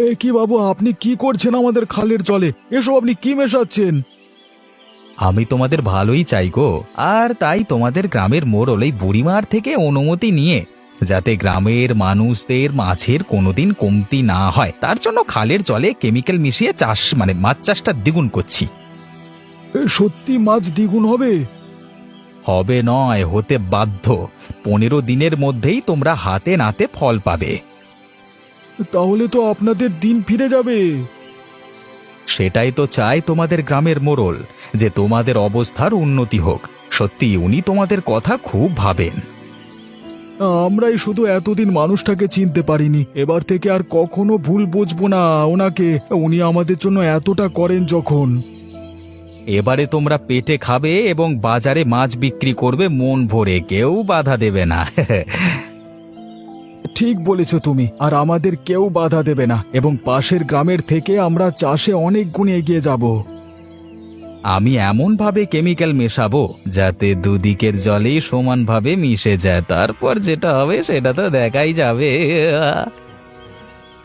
এ কি বাবু, আপনি কি করছেন আমাদের খালের জলে? এসব আপনি কি মেশাচ্ছেন? আমি তোমাদের ভালোই চাই গো। আর তাই তোমাদের গ্রামের মোড়ল এই বুড়িমার থেকে অনুমতি নিয়ে যাতে গ্রামের মানুষদের মাছের কোনোদিন কমতি না হয় তার জন্য খালের জলে কেমিক্যাল মিশিয়ে চাষ মানে মাছ চাষটা দ্বিগুণ করছি। সত্যি মাছ দ্বিগুণ হবে? হবে নয়, হতে বাধ্য। 15 দিনের মধ্যেই তোমরা হাতে নাতে ফল পাবে। তাহলে তো আপনাদের দিন ফিরে যাবে। সেটাই তো চাই তোমাদের গ্রামের মোড়ল, যে তোমাদের অবস্থার উন্নতি হোক। সত্যি উনি তোমাদের কথা খুব ভাবেন। আমরাই শুধু এতদিন মানুষটাকে চিনতে পারিনি, এবার থেকে আর কখনো ভুল বুঝবো না ওনাকে। উনি আমাদের জন্য এতটা করেন যখন। এবারে তোমরা পেটে খাবে এবং বাজারে মাছ বিক্রি করবে মন ভরে, কেউ বাধা দেবে না। ঠিক বলেছ তুমি, আর আমাদের কেউ বাধা দেবে না, এবং পাশের গ্রামের থেকে আমরা চাষে অনেক গুণ এগিয়ে যাব। আমি এমনভাবে কেমিক্যাল মেশাবো যাতে দুদিকের জলেই সমানভাবে মিশে যায়, তারপর যেটা হবে সেটা তো দেখাই যাবে।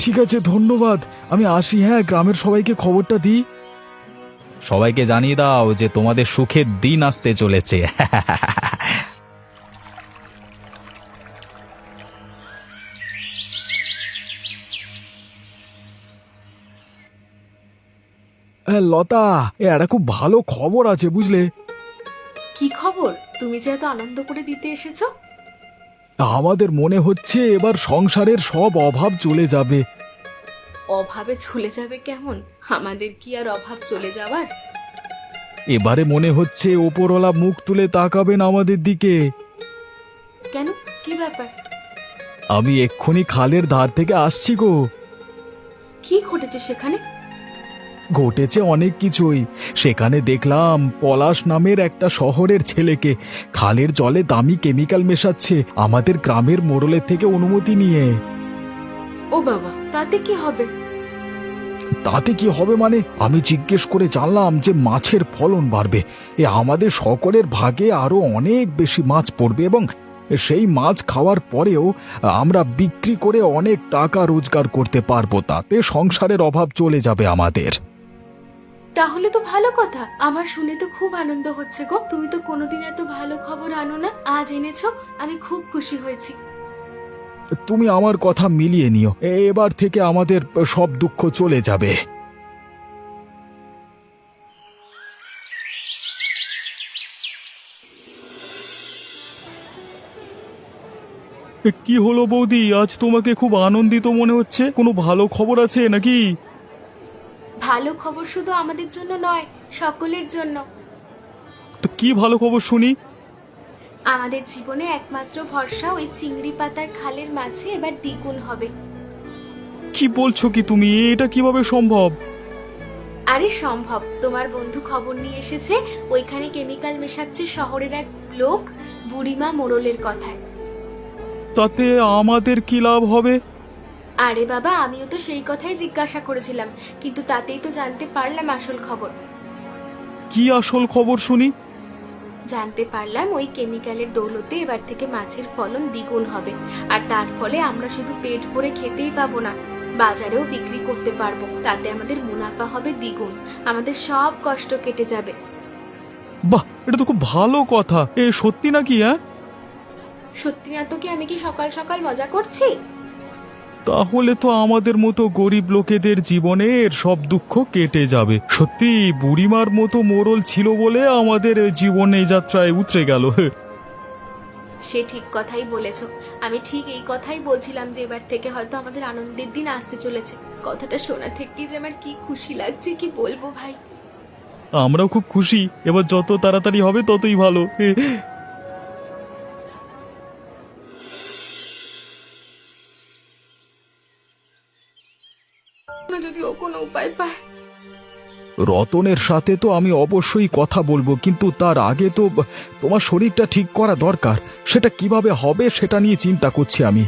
ঠিক আছে, ধন্যবাদ। আমি আসি, হ্যাঁ, গ্রামের সবাইকে খবরটা দিই। সবাইকে জানিয়ে দাও যে তোমাদের সুখের দিন আসতে চলেছে। হ্যাঁ লতা, একটা খুব ভালো খবর আছে বুঝলে। কি খবর? তুমি যে এত আনন্দ করে দিতে এসেছো। আমাদের মনে হচ্ছে এবার সংসারের সব অভাব চলে যাবে। অভাবে চলে যাবে কেমন? আমাদের কি আর অভাব চলে যাওয়ার? এবারে মনে হচ্ছে ওপরওয়ালা মুখ তুলে তাকাবেন আমাদের দিকে। কেন, কি ব্যাপার? আমি এক্ষুনি খালের ধার থেকে আসছি গো। কি ঘটেছে সেখানে? ঘটেছে অনেক কিছুই। সেখানে দেখলাম পলাশ নামের একটা শহরের ছেলেকে খালের জলে দামি কেমিক্যাল মেশাচ্ছে আমাদের গ্রামের মোড়লের থেকে অনুমতি নিয়ে। ও বাবা, তাতে কি হবে? তাতে কি হবে মানে, আমি জিজ্ঞেস করে জানলাম যে মাছের ফলন বাড়বে, আমাদের সকলের ভাগে আরো অনেক বেশি মাছ পড়বে, এবং সেই মাছ খাওয়ার পরেও আমরা বিক্রি করে অনেক টাকা রোজগার করতে পারবো। তাতে সংসারের অভাব চলে যাবে আমাদের। তাহলে তো ভালো কথা। আমার শুনে তো খুব আনন্দ হচ্ছে গো। তুমি তো কোনোদিন এত ভালো খবর আনো না, আজ এনেছো। আমি খুব খুশি হয়েছি। তুমি আমার কথা মিলিয়ে নিও, এবার থেকে আমাদের সব দুঃখ চলে যাবে। কি হলো বৌদি, আজ তোমাকে খুব আনন্দিত মনে হচ্ছে? কোনো ভালো খবর আছে নাকি? ভালো খবর শুধু আমাদের জন্য নয়, সকলের জন্য। তো কি ভালো খবর শুনি? আমাদের জীবনে একমাত্র ভরসা ওই চিংড়ি পাতার খালের মাছে এবার দ্বিগুণ হবে। কি বলছো কি তুমি? এটা কিভাবে সম্ভব? আরে সম্ভব। তোমার বন্ধু খবর নিয়ে এসেছে ওইখানে কেমিক্যাল মেশাচ্ছে শহরের এক লোক, বুড়িমা মোড়লের কথায়। তাতে আমাদের কি লাভ হবে? আরে বাবা, আমিও তো সেই কথাই জিজ্ঞাসা করেছিলাম, কিন্তু তাতেই তো জানতে পারলাম আসল খবর। কি আসল খবর শুনি? জানতে পারলাম ওই কেমিক্যালের দৌলতে এবার থেকে মাছের ফলন দ্বিগুণ হবে, আর তার ফলে আমরা শুধু পেট ভরে খেতেই পাবো না, বাজারেও বিক্রি করতে পারবো। তাতে আমাদের মুনাফা হবে দ্বিগুণ, আমাদের সব কষ্ট কেটে যাবে। বাহ, এটা তো খুব ভালো কথা। সত্যি নাকি? হ্যাঁ, সত্যি না তো কি? আমি কি সকাল সকাল মজা করছি? তাহলে তো আমাদের মতো গরিব লোকেদের জীবনের সব দুঃখ কেটে যাবে। সত্যি বুড়িমার মতো মোড়ল ছিল বলে আমাদের জীবনে এই যাত্রায় উতরে গেল। সে ঠিক কথাই বলেছো। আমি ঠিক এই কথাই বলছিলাম যে এবার থেকে হয়তো আমাদের আনন্দের দিন আসতে চলেছে। কথাটা শোনা থেকেই যে আমার কি খুশি লাগছে, কি বলবো ভাই। আমরাও খুব খুশি। এবার যত তাড়াতাড়ি হবে ততই ভালো। যদি ও কোনো উপায় পায়। রতনের সাথে তো আমি অবশ্যই কথা বলবো, কিন্তু তার আগে তো তোমার শরীরটা ঠিক করা দরকার। সেটা কিভাবে হবে সেটা নিয়ে চিন্তা করছি আমি।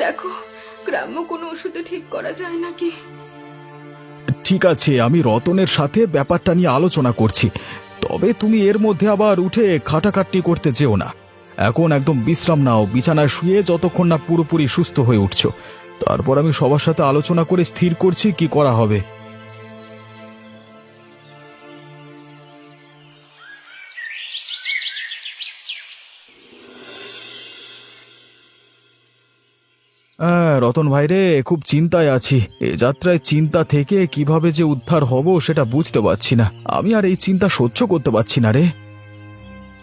দেখো, গ্রাম্য কোনো ওষুধে ঠিক করা যায় নাকি? ঠিক আছে, আমি রতনের সাথে ব্যাপারটা নিয়ে আলোচনা করছি। তবে তুমি এর মধ্যে আবার উঠে খাটাখাটনি করতে যেও না। এখন একদম বিশ্রাম নাও, বিছানায় শুয়ে যতক্ষণ না পুরোপুরি সুস্থ হয়ে উঠছো। তারপর আমি সবার সাথে আলোচনা করে স্থির করছি কি করা হবে। রতন ভাই রে, খুব চিন্তায় আছি। এ যাত্রায় চিন্তা থেকে কিভাবে যে উদ্ধার হব সেটা বুঝতে পারছি না। আমি আর এই চিন্তা সহ্য করতে পারছি না রে।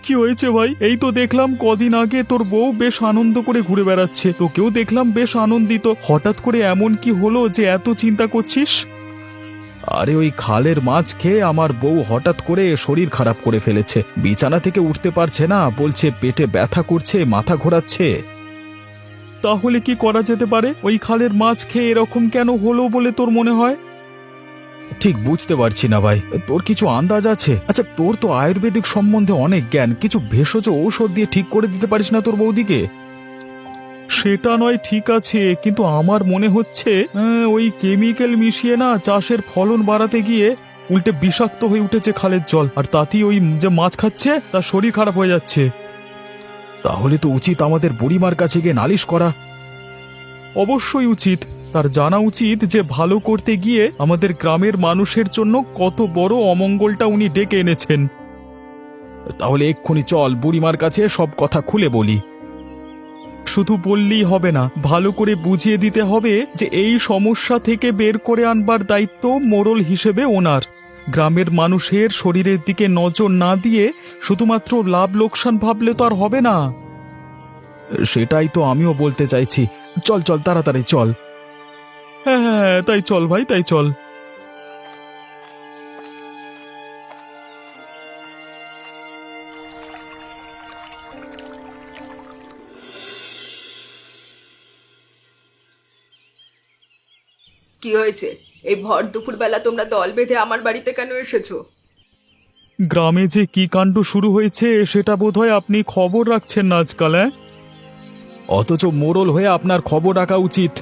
কি হয়েছে ভাই? এই তো দেখলাম কদিন আগে তোর বউ বেশ আনন্দ করে ঘুরে বেড়াচ্ছে, তোকেও দেখলাম বেশ আনন্দিত। হঠাৎ করে এমন কি হলো যে এত চিন্তা করছিস? আরে ওই খালের মাছ খেয়ে আমার বউ হঠাৎ করে শরীর খারাপ করে ফেলেছে। বিছানা থেকে উঠতে পারছে না, বলছে পেটে ব্যথা করছে, মাথা ঘোরাচ্ছে। তাহলে কি করা যেতে পারে? ওই খালের মাছ খেয়ে এরকম কেন হলো বলে তোর মনে হয়? ঠিক বুঝতে পারছি না ভাই, তোর কিছু আন্দাজ আছে? আচ্ছা, তোর তো আয়ুর্বেদিক সম্বন্ধে অনেক জ্ঞান, কিছু ভেষজ ঔষধ দিয়ে ঠিক করে দিতে পারিস না তোর বৌদিকে? সেটা নয় ঠিক আছে, কিন্তু আমার মনে হচ্ছে ওই কেমিক্যাল মিশিয়ে না চাষের ফলন বাড়াতে গিয়ে উল্টে বিষাক্ত হয়ে উঠেছে খালের জল, আর তাতেই ওই যে মাছ খাচ্ছে তার শরীর খারাপ হয়ে যাচ্ছে। তাহলে তো উচিত আমাদের বুড়িমার কাছে গিয়ে নালিশ করা। অবশ্যই উচিত। তার জানা উচিত যে ভালো করতে গিয়ে আমাদের গ্রামের মানুষের জন্য কত বড় অমঙ্গলটা উনি ডেকে এনেছেন। তাহলে এক্ষুনি চল বুড়িমার কাছে সব কথা খুলে বলি। শুধু বললেই হবে না, ভালো করে বুঝিয়ে দিতে হবে যে এই সমস্যা থেকে বের করে আনবার দায়িত্ব মোড়ল হিসেবে ওনার। গ্রামের মানুষের শরীরের দিকে নজর না দিয়ে শুধুমাত্র লাভ লোকসান ভাবলে তো আর হবে না। সেটাই তো আমিও বলতে চাইছি। চল চল, তাড়াতাড়ি চল। হ্যাঁ হ্যাঁ, তাই চল ভাই, তাই চল। কি হয়েছে? এই ভর দুপুর বেলা তোমরা দল বেঁধে আমার বাড়িতে কেন এসেছো? গ্রামে যে কি কাণ্ড শুরু হয়েছে সেটা বোধহয় আপনি খবর রাখছেন না আজকাল। অথচ মোড়ল হয়ে আপনার খবর রাখা উচিত।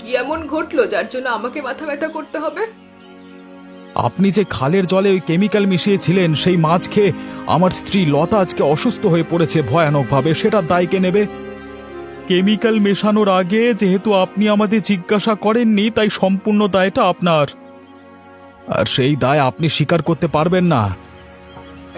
কি এমন ঘটলো যার জন্য আমাকে মাথা ব্যথা করতে হবে? আপনি যে খালের জলে ওই কেমিক্যাল মিশিয়েছিলেন, সেই মাছ খেয়ে আমার স্ত্রী লতা আজকে অসুস্থ হয়ে পড়েছে ভয়ানকভাবে। সেটার দায় কে নেবে? কেমিক্যাল মেশানোর আগে যেহেতু আপনি আমাদের জিজ্ঞাসা করেননি, তাই সম্পূর্ণ দায়টা আপনার। আর সেই দায় আপনি স্বীকার করতে পারবেন না।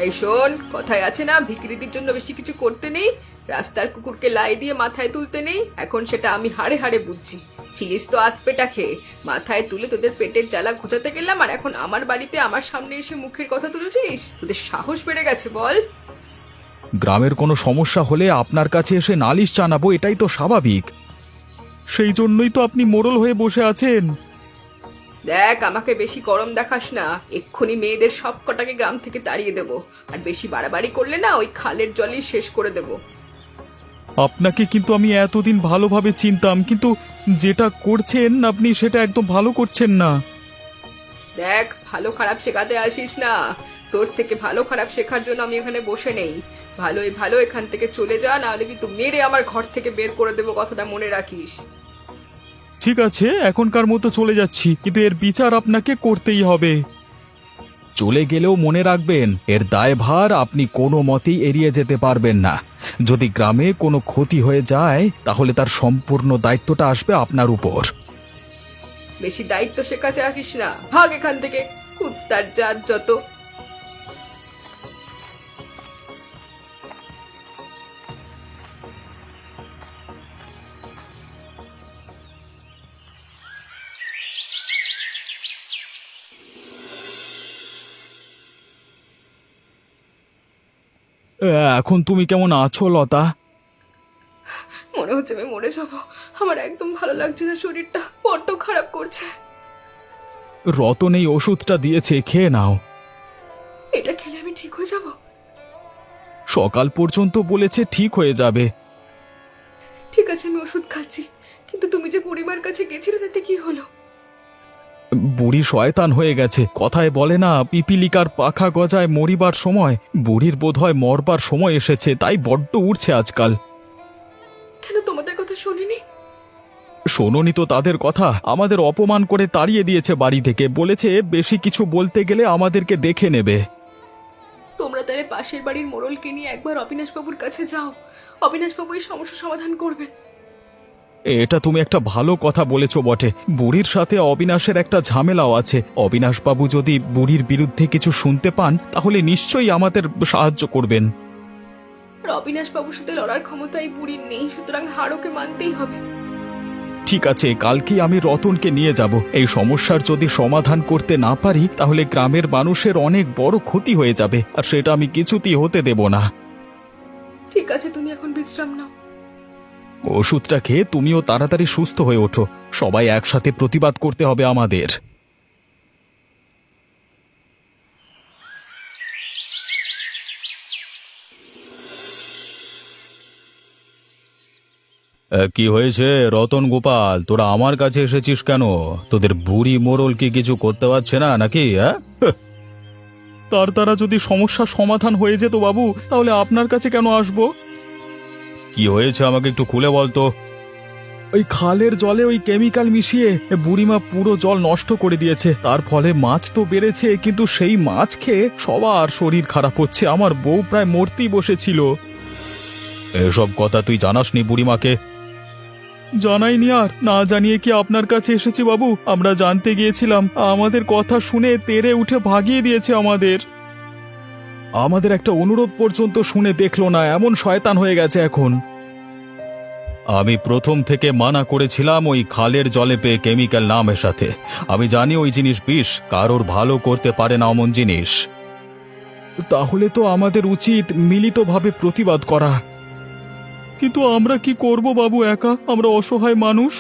এই শোন, কথায় আছে না, ভিখিরিদের জন্য বেশি কিছু করতে নেই, রাস্তার কুকুরকে লাই দিয়ে মাথায় তুলতে নেই। এখন সেটা আমি হাড়ে হাড়ে বুঝছি। ছিলিস তো আজ পেটা খেয়ে, মাথায় তুলে তোদের পেটের জ্বালা ঘোচাতে গেলাম, আর এখন আমার বাড়িতে আমার সামনে এসে মুখের কথা তুলছিস? তোদের সাহস বেড়ে গেছে বল? গ্রামের কোনো সমস্যা হলে আপনার কাছে এসে নালিশ জানাবো, এটাই তো স্বাভাবিক। সেই জন্যই তো আপনি মোড়ল হয়ে বসে আছেন। দেখ, আমাকে বেশি গরম দেখাস না। এক্ষুনি মেয়েদের সব কটাকে গ্রাম থেকে তাড়িয়ে দেবো, আর বেশি বাড়াবাড়ি করলে না ওই খালের জলই শেষ করে দেবো। আপনাকে কিন্তু আমি এতদিন ভালোভাবে চিনতাম, কিন্তু যেটা করছেন আপনি সেটা একদম ভালো করছেন না। দেখ, ভালো খারাপ শেখাতে আসিস না। তোর থেকে ভালো খারাপ শেখার জন্য আমি এখানে বসে নেই। ভালোই ভালো এখান থেকে চলে যা, নাহলে কিন্তু মেরে আমার ঘর থেকে বের করে দেবো, কথাটা মনে রাখিস। ঠিক আছে, এখনকার মতো চলে যাচ্ছি, কিন্তু এর বিচার আপনাকে করতেই হবে। চলে গেলেও মনে রাখবেন, এর দায়ভার আপনি কোনো মতেই এড়িয়ে যেতে পারবেন না। যদি গ্রামে কোনো ক্ষতি হয়ে যায় তাহলে তার সম্পূর্ণ দায়িত্বটা আসবে আপনার উপর। বেশি দায়িত্ব শেখাতে আসিস না, ভাগ এখান থেকে, কুত্তার জাত যত। এখন তুমি কেমন আছো লতা? মনে হচ্ছে আমি মরে যাবো। আমার একদম ভালো লাগছে না, শরীরটা বড্ড খারাপ করছে। রতন এই ওষুধটা দিয়েছে, খেয়ে নাও। এটা খেলে আমি ঠিক হয়ে যাব? সকাল পর্যন্ত বলেছে ঠিক হয়ে যাবে। ঠিক আছে, আমি ওষুধ খাচ্ছি, কিন্তু তুমি যে বুড়িমার কাছে গেছিলে তাতে কি হলো? বুড়ি শয়তান হয়ে গেছে। কথায় বলে না, পিপিলিকার পাখা গজায় মরিবার সময়। বুড়ির বোধহয় মরবার সময় এসেছে, তাই বড্ড উঠছে আজকাল। কেন তোমাদের কথা শুনিনি? শোনোনি তো তাদের কথা? আমাদের অপমান করে তাড়িয়ে দিয়েছে বাড়ি থেকে, বলেছে বেশি কিছু বলতে গেলে আমাদেরকে দেখে নেবে। তোমরা তাহলে পাশের বাড়ির মোড়লকে নিয়ে একবার অবিনাশবাবুর কাছে যাও। অবিনাশবাবু এই সমস্যার সমাধান করবেন। এটা তুমি একটা ভালো কথা বলেছো বটে। বুড়ির সাথে অবিনাশের একটা ঝামেলাও আছে। অবিনাশবাবু যদি বুড়ির বিরুদ্ধে কিছু শুনতে পান তাহলে নিশ্চয়ই আমাদের সাহায্য করবেন। অবিনাশ বাবুর সাথে লড়ার ক্ষমতা এই বুড়ির নেই, সুতরাং হার ওকে মানতেই হবে। ঠিক আছে, কালকেই আমি রতনকে নিয়ে যাব। এই সমস্যার যদি সমাধান করতে না পারি তাহলে গ্রামের মানুষের অনেক বড় ক্ষতি হয়ে যাবে, আর সেটা আমি কিছুতেই হতে দেব না। ঠিক আছে, তুমি এখন বিশ্রাম নাও। ওষুধটা খেয়ে তুমিও তাড়াতাড়ি সুস্থ হয়ে ওঠো। সবাই একসাথে প্রতিবাদ করতে হবে আমাদের। কি হয়েছে রতন গোপাল, তোরা আমার কাছে এসেছিস কেন? তোদের বুড়ি মোড়ল কি কিছু করতে পারছে না নাকি? তার দ্বারা যদি সমস্যার সমাধান হয়ে যেত বাবু, তাহলে আপনার কাছে কেন আসবো? কি হয়েছে আমাকে একটু খুলে বলতো। ওই খালের জলে ওই কেমিক্যাল মিশিয়ে বুড়িমা পুরো জল নষ্ট করে দিয়েছে। তার ফলে মাছ তো বেড়েছে, কিন্তু সেই মাছ খেয়ে সবার শরীর খারাপ হচ্ছে। আমার বউ প্রায় মরতেই বসেছিল। এসব কথা তুই জানাসনি বুড়িমাকে? জানাইনি, আর না জানিয়ে কি আপনার কাছে এসেছি বাবু? আমরা জানতে গিয়েছিলাম, আমাদের কথা শুনে তেড়ে উঠে ভাগিয়ে দিয়েছে আমাদের একটা অনুরোধ পর্যন্ত শুনে দেখলো না। এমন শয়তান হয়ে গেছে এখন। আমি প্রথম থেকে মানা করেছিলাম ওই খালের জলে পেয়ে কেমিক্যাল না মেশাতে। আমি জানি ওই জিনিস বিষ, কারোর ভালো করতে পারে না অমন জিনিস। তাহলে তো আমাদের উচিত মিলিতভাবে প্রতিবাদ করা। কিন্তু আমরা কি করব বাবু, একা আমরা অসহায় মানুষ।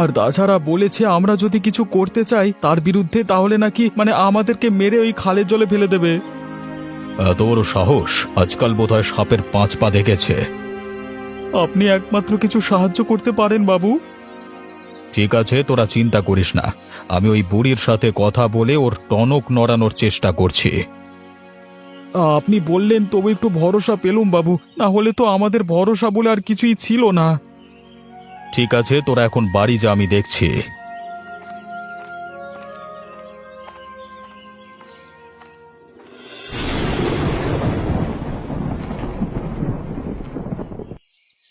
আর তাছাড়া বলেছে আমরা যদি কিছু করতে চাই তার বিরুদ্ধে, তাহলে নাকি আমাদেরকে মেরে ওই খালের জলে ফেলে দেবে। এত বড় সাহস! আজকাল বোধহয় সাপের 5 পা দেখেছে। আপনি একমাত্র কিছু সাহায্য করতে পারেন বাবু। ঠিক আছে, তোরা চিন্তা করিস না। আমি ওই বুড়ির সাথে কথা বলে ওর টনক নড়ানোর চেষ্টা করছি। আপনি বললেন তবু একটু ভরসা পেলুম বাবু, না হলে তো আমাদের ভরসা বলে আর কিছুই ছিল না। ঠিক আছে, তোরা এখন বাড়ি যা, আমি দেখছি।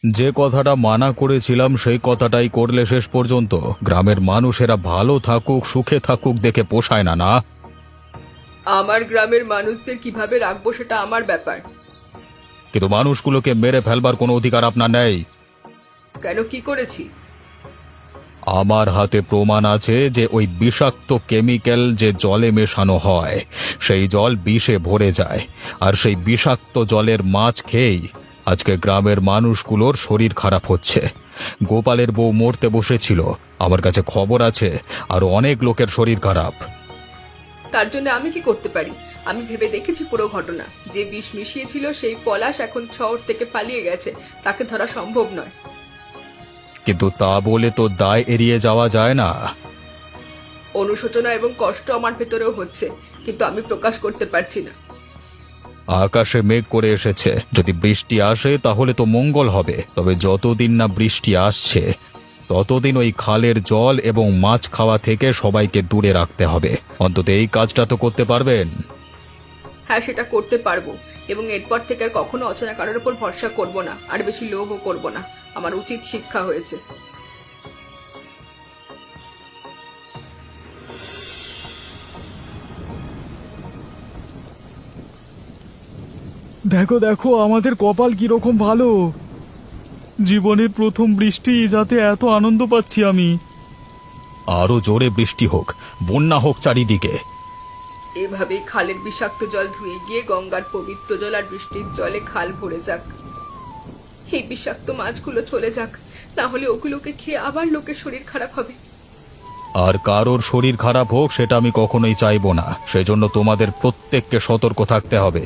যে কথাটা মানা করেছিলাম সেই কথাটাই করলে শেষ পর্যন্ত। গ্রামের মানুষেরা ভালো থাকুক, সুখে থাকুক দেখে পোষায় না। না, আমার গ্রামের মানুষদের কিভাবে রাখবো সেটা আমার ব্যাপার। কিন্তু মানুষগুলোকে মেরে ফেলবার কোনো অধিকার আপনার নেই। কেন, কি করেছি? আমার হাতে প্রমাণ আছে যে ওই বিষাক্ত কেমিক্যাল যে জলে মেশানো হয় সেই জল বিষে ভরে যায়, আর সেই বিষাক্ত জলের মাছ খেয়েই আজকে গ্রামের মানুষগুলোর শরীর খারাপ হচ্ছে। গোপালের বউ মরতে বসেছিল, আমার কাছে খবর আছে, আর অনেক লোকের শরীর খারাপ। তার জন্য আমি কি করতে পারি? আমি ভেবে দেখেছি পুরো ঘটনা। যে বিষ মিশিয়েছিল সেই পলাশ এখন শহর থেকে পালিয়ে গেছে, তাকে ধরা সম্ভব নয়। কিন্তু তা বলে তো দায় এড়িয়ে যাওয়া যায় না। অনুশোচনা এবং কষ্ট আমার ভেতরেও হচ্ছে, কিন্তু আমি প্রকাশ করতে পারছি না। আকাশে মেঘ করে এসেছে, যদি বৃষ্টি আসে তাহলে তো মঙ্গল হবে। তবে যতদিন না বৃষ্টি আসছে ততদিন ওই খালের জল এবং মাছ খাওয়া থেকে সবাইকে দূরে রাখতে হবে। অন্তত এই কাজটা তো করতে পারবেন? হ্যাঁ, সেটা করতে পারবো, এবং এরপর থেকে আর কখনো অচেনা কারোর উপর ভরসা করব না, আর বেশি লোভও করব না। আমার উচিত শিক্ষা হয়েছে। দেখো দেখো আমাদের কপাল কিরকম ভালো। জীবনের প্রথম বৃষ্টি, যাতে এত আনন্দ পাচ্ছি আমি। আরো জোরে বৃষ্টি হোক, বন্যা হোক চারিদিকে। এভাবেই খালের বিষাক্ত জল ধুয়ে গিয়ে গঙ্গার পবিত্র জল আর বৃষ্টির জলে খাল ভরে যাক। এই বিষাক্ত মাছগুলো চলে যাক, না হলে ওগুলোকে খেয়ে আবার লোকের শরীর খারাপ হবে। আর কারোর শরীর খারাপ হোক সেটা আমি কখনোই চাইবো না। সেজন্য তোমাদের প্রত্যেককে সতর্ক থাকতে হবে।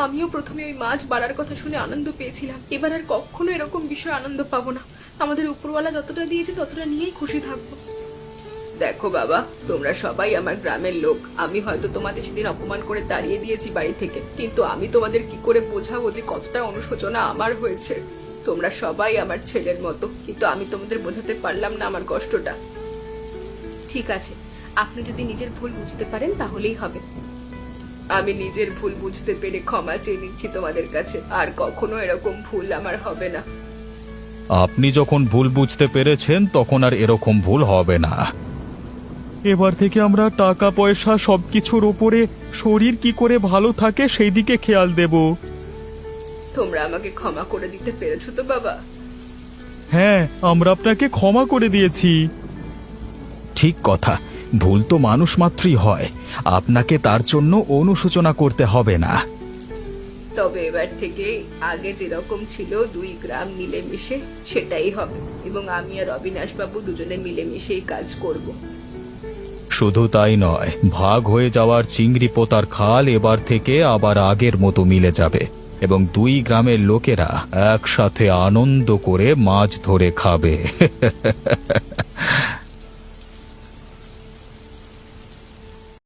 আমিও প্রথমে ওই মাছ বাড়ার কথা শুনে আনন্দ পেয়েছিলাম, এবার আর কখনো এরকম বিষয়ে আনন্দ পাবো না। আমাদের উপরওয়ালা যতটা দিয়েছে ততটা নিয়েই খুশি থাকবো। দেখো বাবা, তোমরা সবাই আমার গ্রামের লোক। আমি হয়তো তোমাদের সেদিন অপমান করে তাড়িয়ে দিয়েছি বাড়ি থেকে, কিন্তু আমি তোমাদের কি করে বোঝাবো যে কতটা অনুশোচনা আমার হয়েছে। তোমরা সবাই আমার ছেলের মতো, কিন্তু আমি তোমাদের বোঝাতে পারলাম না আমার কষ্টটা। ঠিক আছে, আপনি যদি নিজের ভুল বুঝতে পারেন তাহলেই হবে। আমি নিজের ভুল বুঝতে পেরে ক্ষমা চেয়ে নিচ্ছি তোমাদের কাছে। আর কখনো এরকম ভুল আমার হবে না। আপনি যখন ভুল বুঝতে পেরেছেন তখন আর এরকম ভুল হবে না। এবার থেকে আমরা টাকা পয়সা সবকিছুর ওপরে শরীর কি করে ভালো থাকে সেই দিকে খেয়াল দেব। তোমরা আমাকে ক্ষমা করে দিতে পেরেছো তো বাবা? হ্যাঁ, আমরা আপনাকে ক্ষমা করে দিয়েছি। ঠিক কথা, ভুল তো মানুষ মাত্রই হয়, আপনাকে তার জন্য অনুশোচনা করতে হবে না। তবে এবার থেকে আগে যেরকম ছিল 2 গ্রাম মিলেমিশে সেটাই হবে, এবং আমি আর অবিনাশ বাবু দুজনে মিলেমিশেই কাজ করব। শুধু তাই নয়, ভাগ হয়ে যাওয়ার চিংড়ি পোতার খাল এবার থেকে আবার আগের মতো মিলে যাবে এবং 2 গ্রামের লোকেরা একসাথে আনন্দ করে মাছ ধরে খাবে।